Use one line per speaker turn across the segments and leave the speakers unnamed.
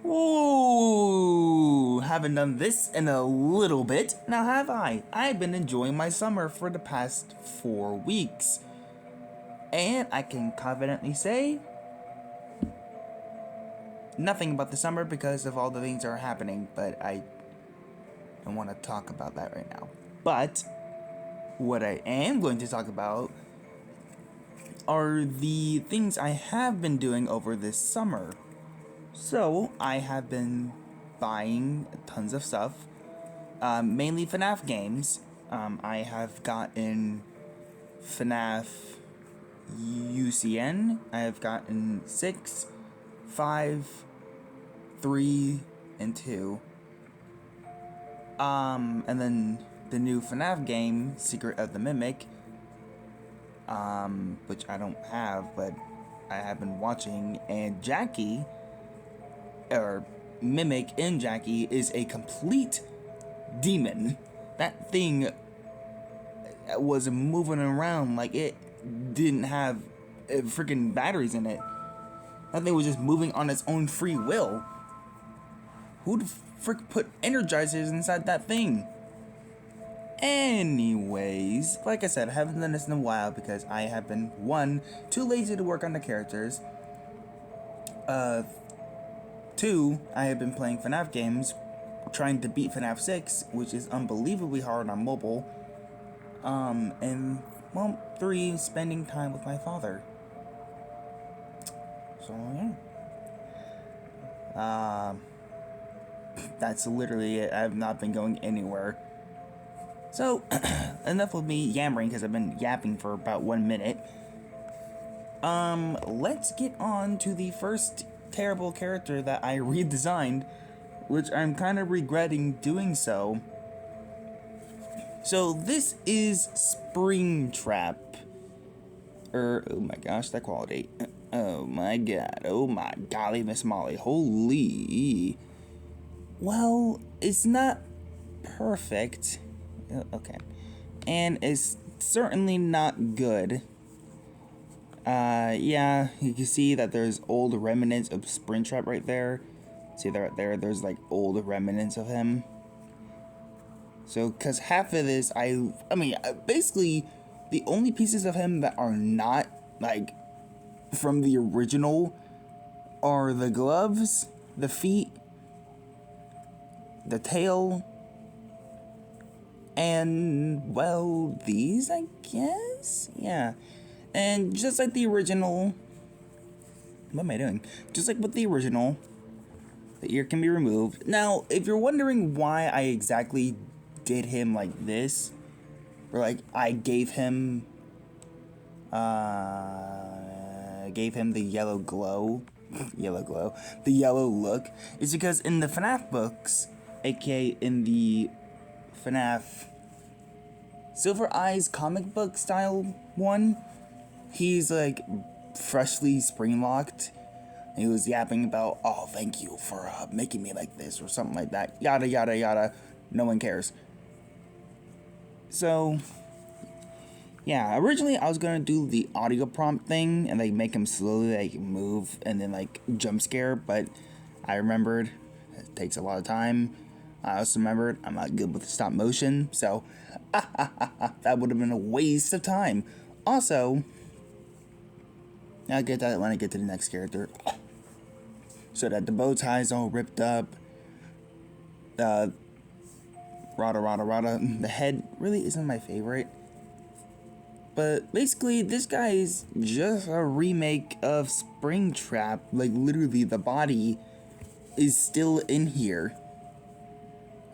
Ooh, haven't done this in a little bit. Now have I? I've been enjoying my summer for the past 4 weeks. And I can confidently say nothing about the summer because of all the things that are happening, but I don't want to talk about that right now. But what I am going to talk about are the things I have been doing over this summer. So, I have been buying tons of stuff, mainly FNAF games. I have gotten FNAF UCN. I have gotten 6, 5, 3, and 2. And then the new FNAF game, Secret of the Mimic, which I don't have, but I have been watching, and Jackie, or Mimic in Jackie, is a complete demon. That thing was moving around like it didn't have freaking batteries in it. That thing was just moving on its own free will. Who'd frick put energizers inside that thing? Anyways, like I said, I haven't done this in a while because I have been, 1, too lazy to work on the characters. 2, I have been playing FNAF games, trying to beat FNAF 6, which is unbelievably hard on mobile. And, well, 3, spending time with my father. So, yeah. That's literally it. I have not been going anywhere. So, enough of me yammering because I've been yapping for about 1 minute. Let's get on to the first terrible character that I redesigned, which I'm kind of regretting doing so. So, this is Springtrap. Oh my gosh, that quality. Oh my god. Oh my golly, Miss Molly. Holy. Well, it's not perfect. Okay. And it's certainly not good. Yeah, you can see that there's old remnants of Springtrap right there. See that right there? There's like old remnants of him. So, because half of this, I mean, basically, the only pieces of him that are not, like, from the original are the gloves, the feet, the tail, and, well, these, I guess? Yeah. And just like the original, what am I doing? Just like with the original, the ear can be removed. Now, if you're wondering why I exactly did him like this, or like I gave him the yellow glow, the yellow look, is because in the FNAF books, aka in the FNAF Silver Eyes comic book style one, he's like freshly spring locked. He was yapping about, oh, thank you for making me like this, or something like that. Yada, yada, yada. No one cares. So, yeah, originally I was gonna do the audio prompt thing and like make him slowly like move and then like jump scare, but I remembered it takes a lot of time. I also remembered I'm not good with stop motion, so that would have been a waste of time. Also, I'll get that when I get to the next character. So that the bow tie's all ripped up. Rada. The head really isn't my favorite. But basically, this guy is just a remake of Springtrap. Like, literally, the body is still in here.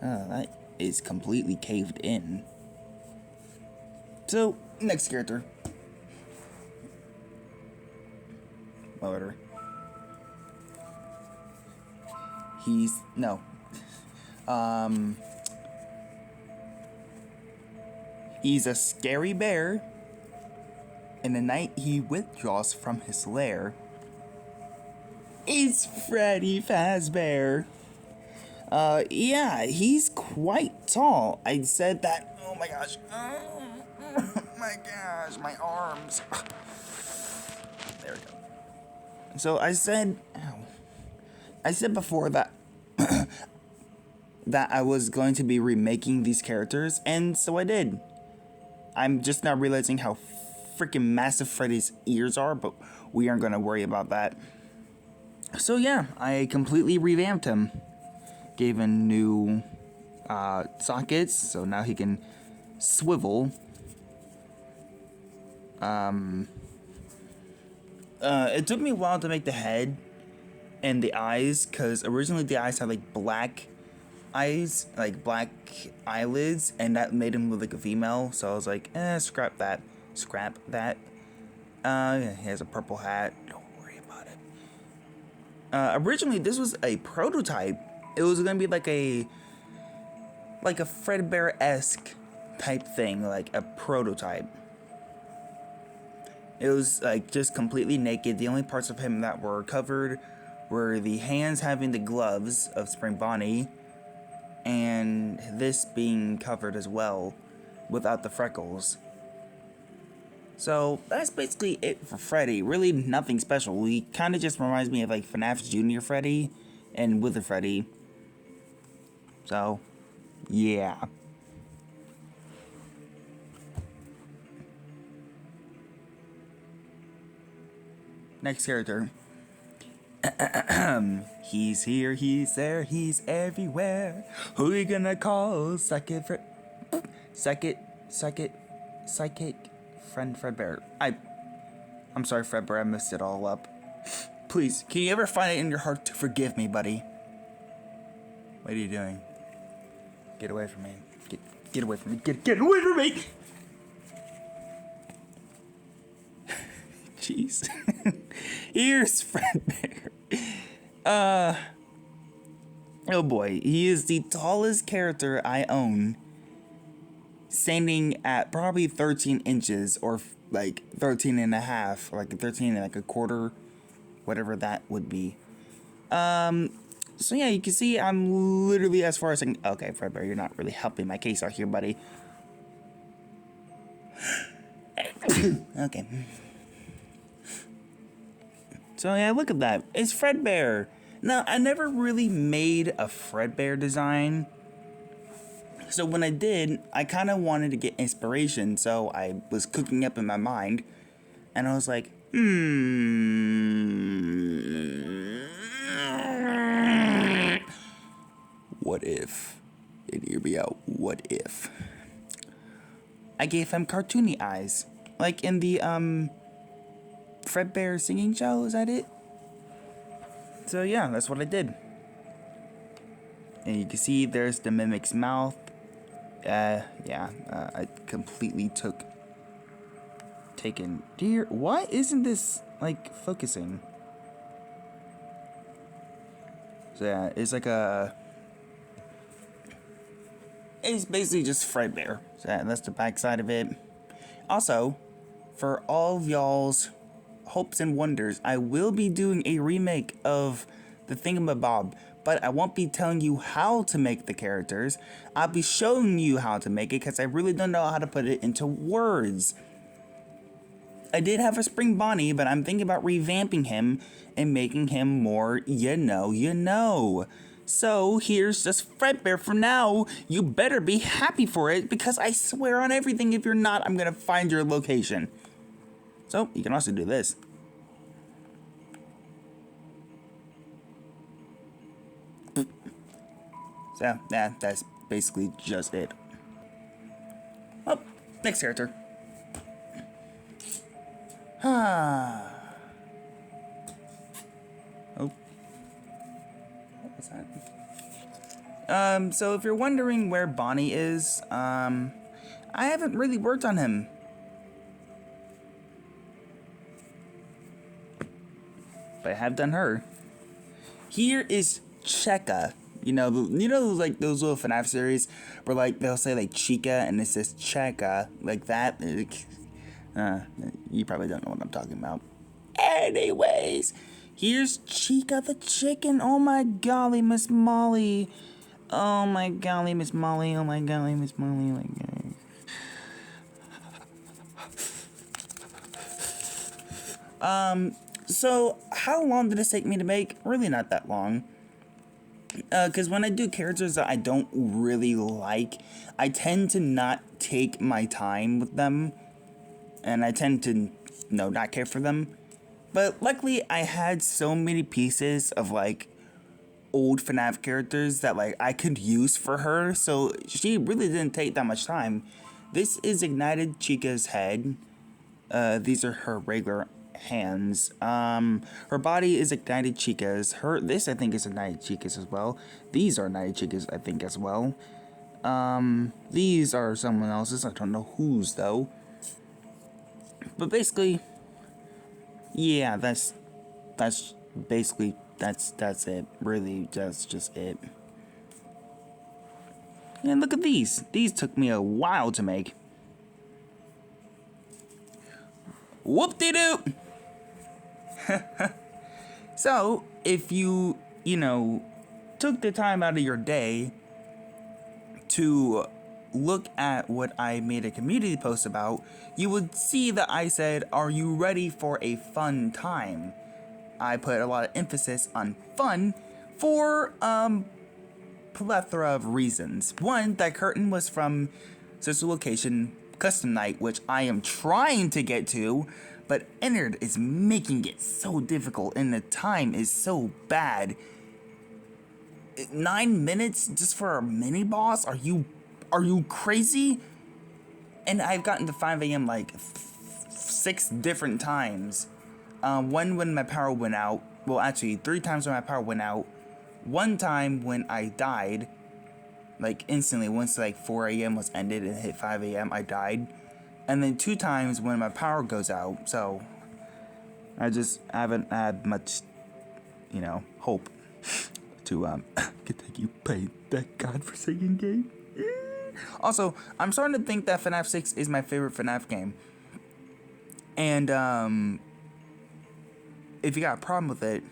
That is completely caved in. So, next character. Whatever. He's a scary bear. In the night he withdraws from his lair. It's Freddy Fazbear. Yeah, he's quite tall. I said that. Oh my gosh. Oh my gosh, my arms. There we go. So I said, ow. I said before that that I was going to be remaking these characters, and so I did. I'm just now realizing how freaking massive Freddy's ears are, but we aren't going to worry about that. So yeah, I completely revamped him. Gave him new sockets, so now he can swivel. It took me a while to make the head and the eyes, because originally the eyes had like black eyes, like black eyelids, and that made him look like a female, so I was like, scrap that. He has a purple hat, don't worry about it. Originally this was a prototype. It was gonna be like a Fredbear-esque type thing, like a prototype. It was like just completely naked. The only parts of him that were covered were the hands having the gloves of Spring Bonnie, and this being covered as well, without the freckles. So that's basically it for Freddy. Really nothing special. He kind of just reminds me of like FNAF's Junior Freddy and Wither Freddy. So, yeah. Next character. He's here, he's there, he's everywhere. Who you gonna call? Psychic friend Fredbear. I'm sorry, Fredbear, I messed it all up. Please, can you ever find it in your heart to forgive me, buddy? What are you doing? Get away from me. Get away from me. Get away from me! Jeez. Here's Fredbear. Oh boy, he is the tallest character I own, standing at probably 13 inches, or like 13 and a half, or like 13 and like a quarter, whatever that would be. So yeah, you can see I'm literally as far as I can. Okay, Fredbear, you're not really helping my case out here, buddy. Okay. So yeah, look at that. It's Fredbear. Now, I never really made a Fredbear design. So when I did, I kind of wanted to get inspiration. So I was cooking up in my mind. And I was like, what if? And hear me out. What if? I gave him cartoony eyes. Like in the, Fredbear singing show, is that it? So yeah, that's what I did. And you can see there's the mimic's mouth. I completely taken. Dear, why isn't this like focusing? So yeah, it's like it's basically just Fredbear. So yeah, that's the back side of it. Also, for all of y'all's hopes and wonders, I will be doing a remake of the Thingamabob, but I won't be telling you how to make the characters. I'll be showing you how to make it, because I really don't know how to put it into words. I did have a Spring Bonnie, but I'm thinking about revamping him and making him more you know. So here's just Fredbear for now. You better be happy for it, because I swear on everything, if you're not, I'm gonna find your location. So, you can also do this. So, yeah, that's basically just it. Oh, next character. Oh. What was that? So if you're wondering where Bonnie is, I haven't really worked on him. But I have done her. Here is Chica. You know, like those little FNAF series where like they'll say like Chica and it says Chica, like that. You probably don't know what I'm talking about. Anyways, here's Chica the chicken. Oh my golly, Miss Molly. Oh my golly, Miss Molly. Oh my golly, Miss Molly. Oh my God. So how long did this take me to make? Really not that long. Because when I do characters that I don't really like, I tend to not take my time with them, and I tend to, not care for them. But luckily, I had so many pieces of, like, old FNAF characters that, like, I could use for her, so she really didn't take that much time. This is Ignited Chica's head. These are her regular hands. Her body is Ignited Chica's. This I think is Ignited Chica's as well. These are Ignited Chica's, I think, as well. These are someone else's. I don't know whose though. But basically, yeah, that's basically that's it. Really, that's just it. And look at these. These took me a while to make. Whoop-de-doo! So, if you took the time out of your day to look at what I made a community post about, you would see that I said, are you ready for a fun time? I put a lot of emphasis on fun for plethora of reasons. One, that curtain was from Sister Location Custom Night, which I am trying to get to, but Ennard is making it so difficult and the time is so bad. 9 minutes just for a mini boss? Are you crazy? And I've gotten to 5 a.m. like 6 different times. One when my power went out. Well, actually 3 times when my power went out. 1 time when I died, like instantly, once like 4 a.m. was ended and hit 5 a.m. I died. And then 2 times when my power goes out. So I haven't had much, hope to continue playing that godforsaken game. Also, I'm starting to think that FNAF 6 is my favorite FNAF game. And if you got a problem with it,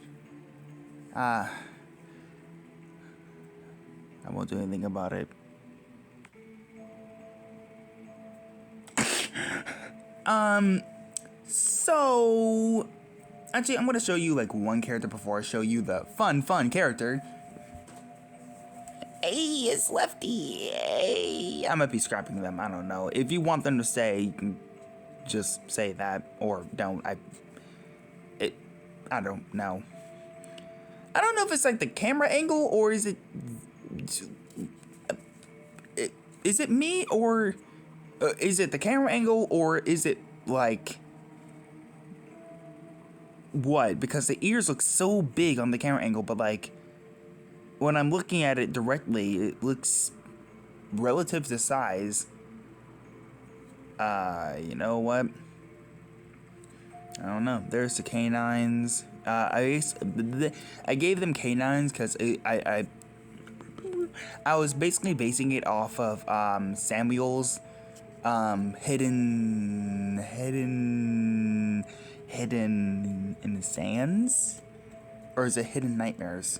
I won't do anything about it. So actually, I'm gonna show you like one character before I show you the fun character. Hey, it's Lefty. Hey, I might be scrapping them. I don't know. If you want them to say, you can just say that or don't. I don't know. I don't know if it's like the camera angle or is it me or is it the camera angle or is it like what? Because the ears look so big on the camera angle, but like when I'm looking at it directly, it looks relative to size. You know what? I don't know. There's the canines. I gave them canines because I was basically basing it off of Samuel's hidden in the sands, or is it Hidden Nightmares?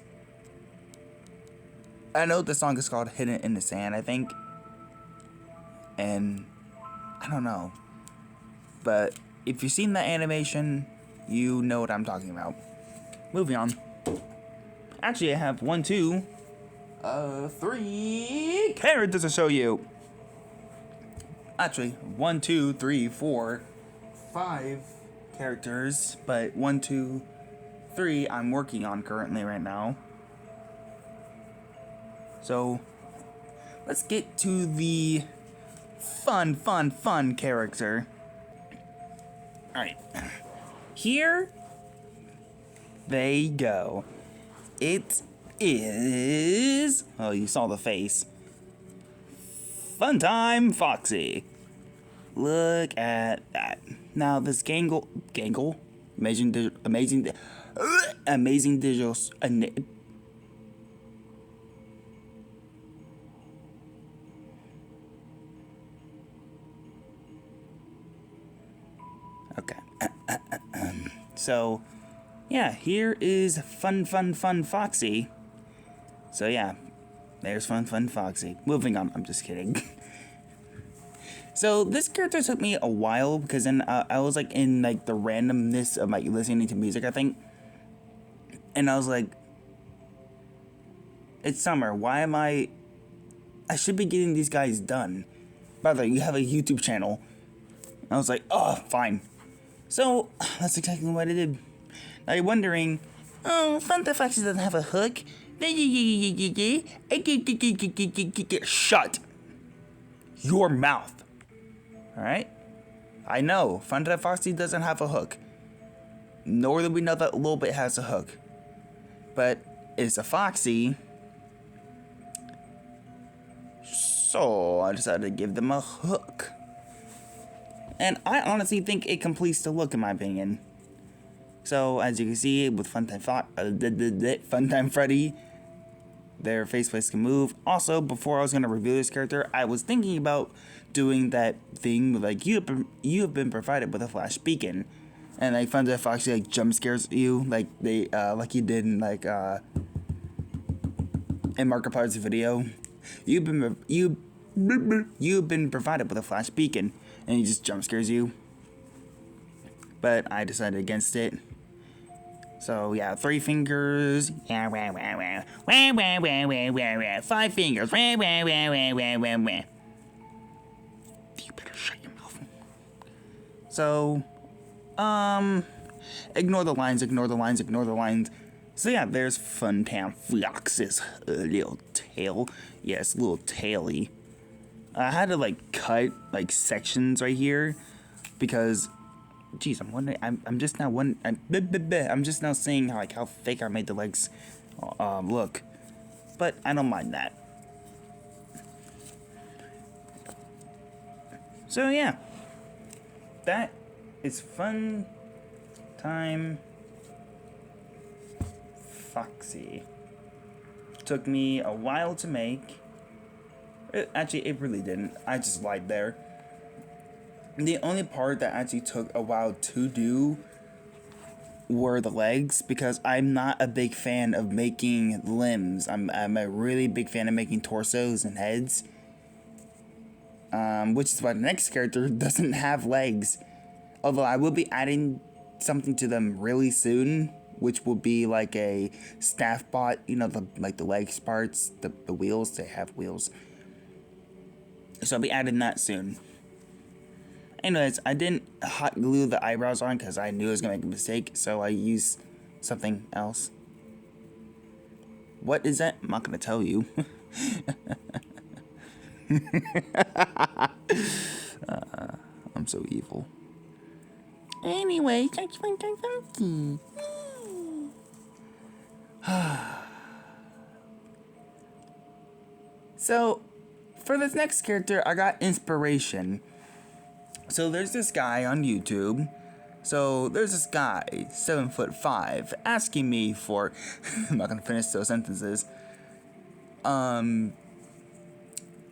I know the song is called Hidden in the Sand, I think, and I don't know, but if you've seen that animation, you know what I'm talking about. Moving on. Actually, I have 1, 2, 3 characters to show you. Actually, 1, 2, 3, 4, 5 characters, but 1, 2, 3 I'm working on currently right now. So, let's get to the fun character. Alright. Here they go. It is... Oh, you saw the face. Funtime Foxy. Look at that. Now this gangle, amazing digital. Okay. So, yeah, here is fun Foxy. So yeah, there's fun Foxy. Moving on. I'm just kidding. So this character took me a while because then I was like in like the randomness of like listening to music, I think, and I was like, It's summer. Why am I should be getting these guys done. By the way, you have a YouTube channel. I was like, oh, fine. So, that's exactly what I did. Now you're wondering, oh, Funtime Foxy doesn't have a hook. Shut your mouth. Alright? I know, Funtime Foxy doesn't have a hook. Nor do we know that Little Bit has a hook. But it's a Foxy. So I decided to give them a hook. And I honestly think it completes the look, in my opinion. So as you can see with Funtime Freddy, their faceplates can move. Also, before I was gonna reveal this character, I was thinking about doing that thing like you have been provided with a flash beacon, and like Funtime Foxy like jump scares you like they like he did in like in Markiplier's video. You've been provided with a flash beacon, and he just jump scares you. But I decided against it. So yeah, 3 fingers. 5 fingers. You better shut your mouth. So, ignore the lines. So yeah, there's Funtime Foxy's little tail. Yes, little taily. I had to like cut like sections right here because, geez, I'm wondering. I'm just now I'm just now seeing how fake I made the legs look, but I don't mind that. So yeah, that is Funtime Foxy. Took me a while to make. Actually, it really didn't. I just lied there. The only part that actually took a while to do were the legs, because I'm not a big fan of making limbs. I'm a really big fan of making torsos and heads. Which is why the next character doesn't have legs. Although I will be adding something to them really soon, which will be like a staff bot, you know, the legs parts, the wheels, they have wheels. So I'll be adding that soon. Anyways, I didn't hot glue the eyebrows on because I knew I was going to make a mistake, so I used something else. What is that? I'm not going to tell you. I'm so evil. Anyway, thanks for Funtime Foxy. So, for this next character, I got inspiration. So there's this guy on YouTube. So there's this guy, 7'5", asking me for. I'm not gonna finish those sentences.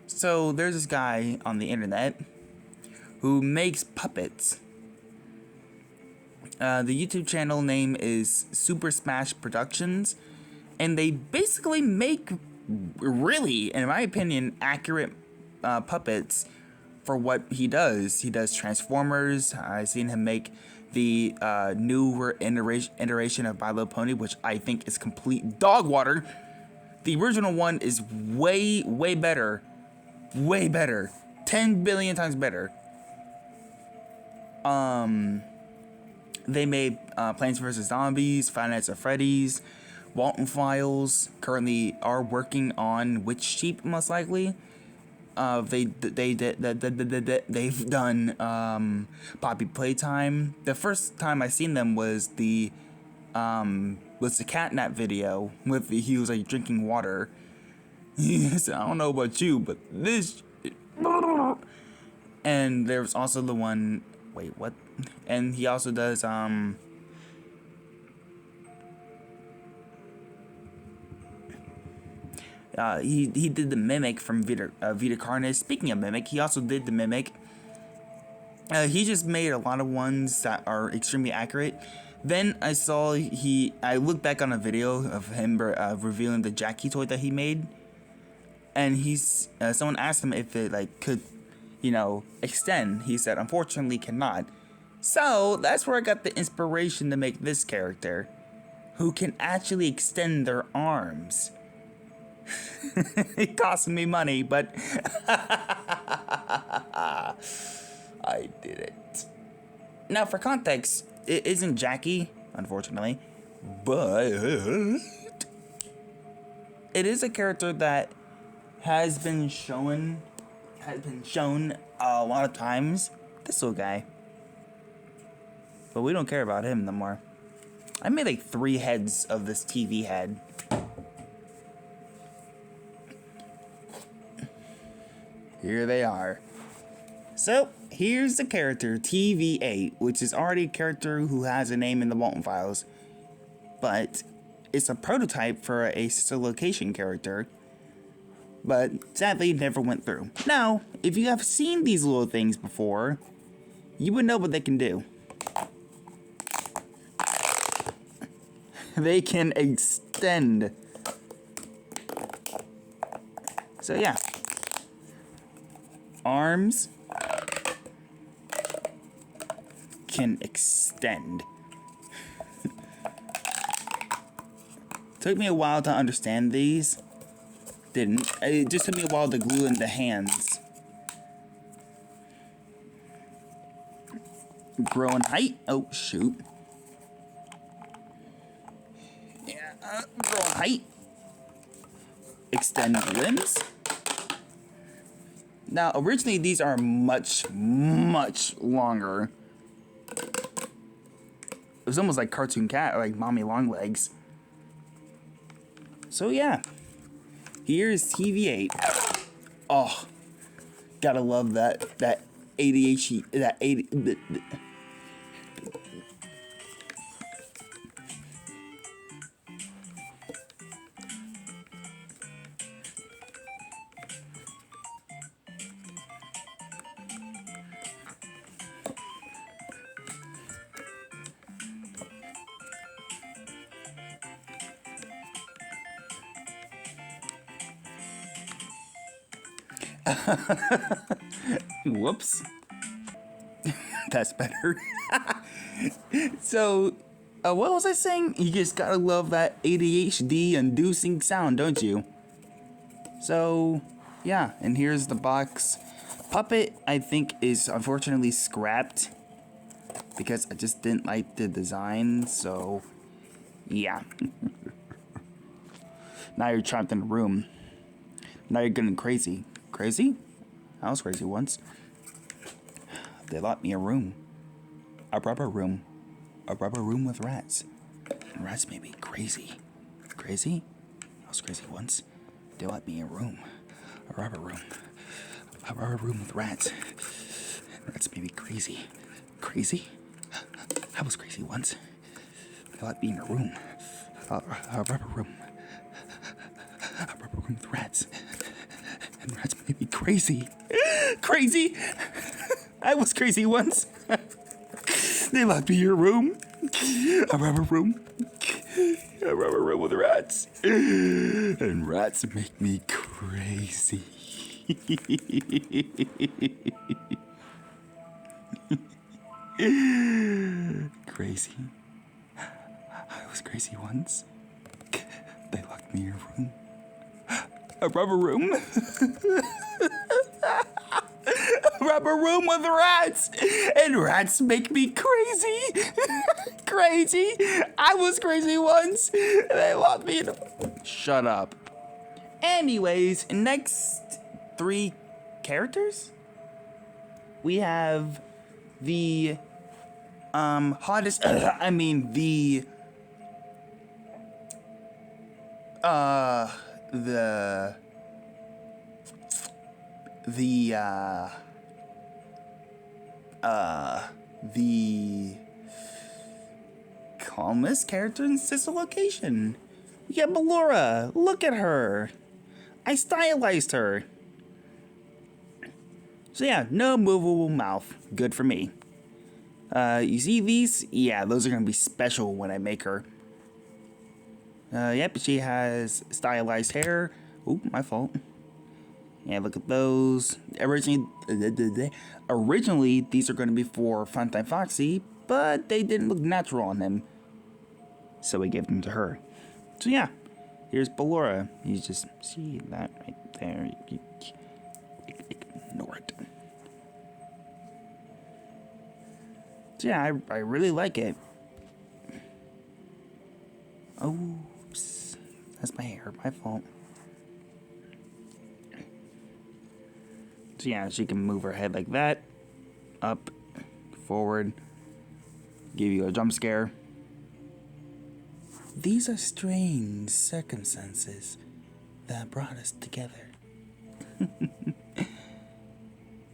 So there's this guy on the internet who makes puppets. The YouTube channel name is Super Smash Productions, and they basically make really, in my opinion, accurate puppets for what he does. He does Transformers. I've seen him make the newer iteration of My Little Pony, which I think is complete dog water. The original one is way better. Way better. 10 billion times better. They made Plants vs. Zombies, Five Nights at Freddy's, Walton Files. Currently are working on Witch Sheep, most likely. They've done Poppy Playtime. The first time I seen them was the catnap video with he was like drinking water. He said, I don't know about you, but this. And there's also the one. Wait, what? And he also does he did the Mimic from Vita Carnage. Speaking of Mimic, he also did the Mimic. He just made a lot of ones that are extremely accurate. Then I looked back on a video of him revealing the Jackie toy that he made, and someone asked him if it could, extend. He said, unfortunately, cannot. So that's where I got the inspiration to make this character, who can actually extend their arms. It cost me money, but I did it. Now, for context, it isn't Jackie, unfortunately, but it is a character that has been shown a lot of times. This little guy, but we don't care about him no more. I made like 3 heads of this TV head. Here they are. So, here's the character, TV8, which is already a character who has a name in the Molten Files. But, it's a prototype for a sister location character. But, sadly, never went through. Now, if you have seen these little things before, you would know what they can do. They can extend. So, yeah. Arms can extend. Took me a while to understand these. Didn't. It just took me a while to glue in the hands. Grow in height. Oh, shoot. Yeah, grow in height. Extend limbs. Now, originally, these are much, much longer. It was almost like cartoon cat, like mommy long legs. So, yeah. Here's TV8. Oh, gotta love that ADHD, that 80... Whoops. That's better. So, what was I saying? You just gotta love that ADHD inducing sound, don't you? So, yeah, and here's the box. Puppet, I think, is unfortunately scrapped because I just didn't like the design, so yeah. Now you're trapped in a room. Now you're getting crazy. Crazy? I was crazy once. They locked me in a room. A rubber room. A rubber room with rats. And rats made me crazy. Crazy? I was crazy once. They locked me in a room. A rubber room. A rubber room with rats. And rats made me crazy. Crazy? I was crazy once. They locked me in a room. A rubber room. A rubber room with rats. And rats made me crazy. Crazy? I was crazy once. They locked me in a room. A rubber room. A rubber room with rats. And rats make me crazy. Crazy. I was crazy once. They locked me in a room. A rubber room. A rubber room with rats. And rats make me crazy. Crazy. I was crazy once. They locked me in a... Shut up. Anyways, next 3 characters. We have the hottest... I mean, the calmest character in Sister Location. We got Balora. Look at her. I stylized her. So yeah, no movable mouth. Good for me. You see these? Yeah, those are gonna be special when I make her. Yep, she has stylized hair. Ooh, my fault. Yeah, look at those. Originally, these are going to be for Funtime Foxy, but they didn't look natural on him. So we gave them to her. So yeah, here's Balora. You just see that right there. Ignore it. So yeah, I really like it. Oops. That's my hair. My fault. So yeah, she can move her head like that. Up. Forward. Give you a jump scare. These are strange circumstances that brought us together.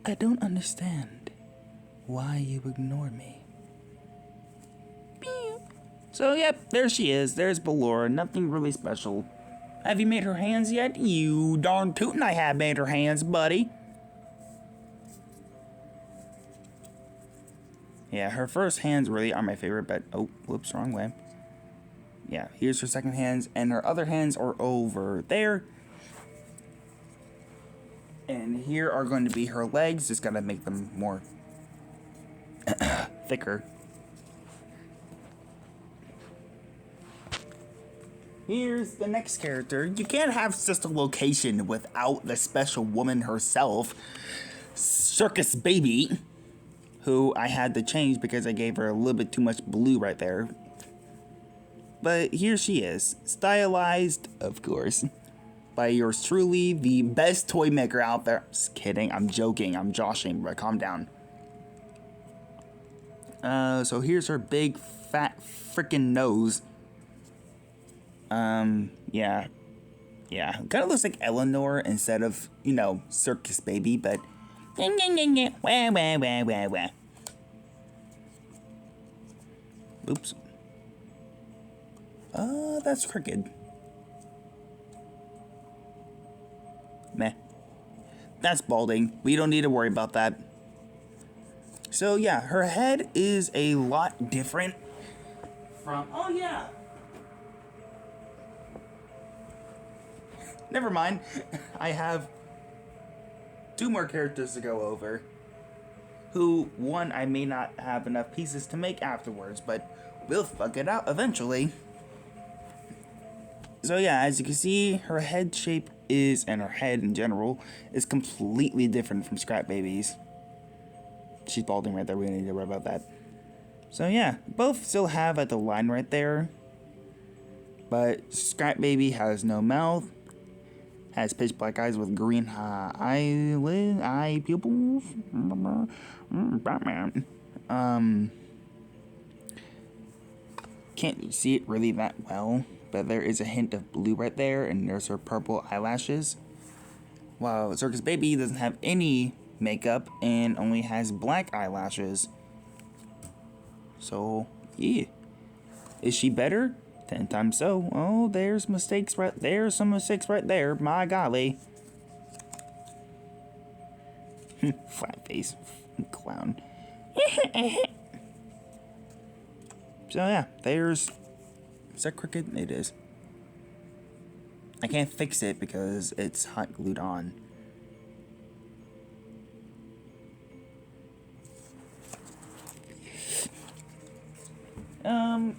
I don't understand why you ignore me. So, yep, there she is. There's Balora. Nothing really special. Have you made her hands yet? You darn tootin' I have made her hands, buddy. Yeah, her first hands really are my favorite, but... Oh, whoops, wrong way. Yeah, here's her second hands, and her other hands are over there. And here are going to be her legs. Just gotta make them more thicker. Here's the next character. You can't have Sister Location without the special woman herself, Circus Baby, who I had to change because I gave her a little bit too much blue right there. But here she is, stylized, of course, by yours truly, the best toy maker out there. Just kidding, I'm joking, I'm joshing, but calm down. So here's her big, fat, freaking nose. Yeah. Kind of looks like Eleanor instead of, you know, Circus Baby, but... Oops. That's crooked. Meh. That's balding. We don't need to worry about that. So, yeah, her head is a lot different from... Oh, yeah! Never mind. I have 2 more characters to go over. Who, one, I may not have enough pieces to make afterwards, but we'll fuck it out eventually. So yeah, as you can see, her head shape is, and her head in general, is completely different from Scrap Baby's. She's balding right there, we don't need to worry about that. So yeah, both still have like the line right there. But Scrap Baby has no mouth. Has pitch black eyes with green eye pupils. Batman. Can't see it really that well, but there is a hint of blue right there, and there's her purple eyelashes. While Circus Baby doesn't have any makeup and only has black eyelashes. So, yeah. Is she better? 10 times so. Oh, there's mistakes right there. Some mistakes right there. My golly. Flat face. Clown. So, yeah. There's... Is that crooked? It is. I can't fix it because it's hot glued on.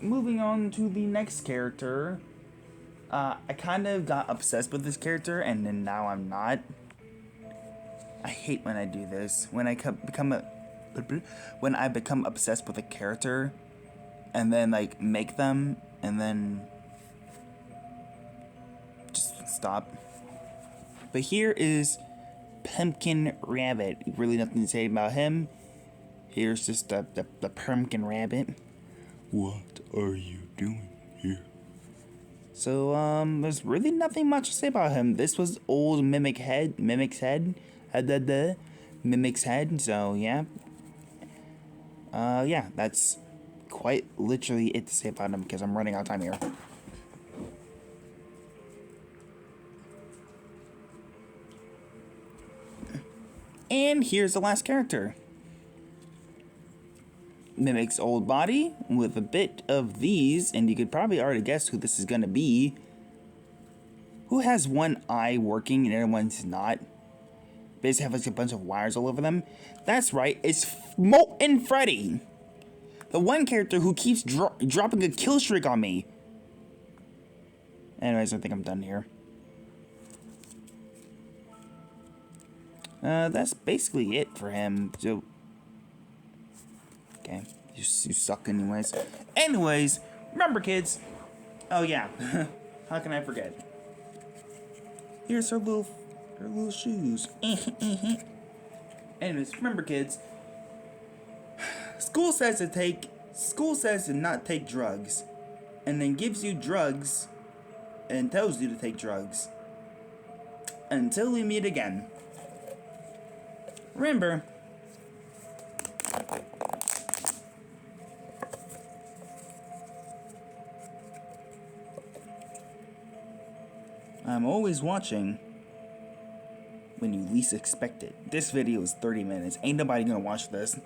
Moving on to the next character. I kind of got obsessed with this character, and then now I'm not. I hate when I do this. When I become obsessed with a character, and then like make them, and then just stop. But here is Pumpkin Rabbit. Really nothing to say about him. Here's just the Pumpkin Rabbit. What are you doing here? So, there's really nothing much to say about him. This was old Mimic's head, so yeah. Yeah, that's quite literally it to say about him, because I'm running out of time here. And here's the last character. Mimic's old body with a bit of these, and you could probably already guess who this is going to be. Who has one eye working and the other one's not? Basically have like a bunch of wires all over them. That's right, it's Molt Freddy. The one character who keeps dropping a kill streak on me. Anyways, I think I'm done here. That's basically it for him. So, okay, you suck anyways. Anyways, remember kids. Oh yeah, how can I forget? Here's her little shoes. Anyways, remember kids. School says to not take drugs, and then gives you drugs, and tells you to take drugs. Until we meet again. Remember, I'm always watching when you least expect it. This video is 30 minutes. Ain't nobody gonna watch this.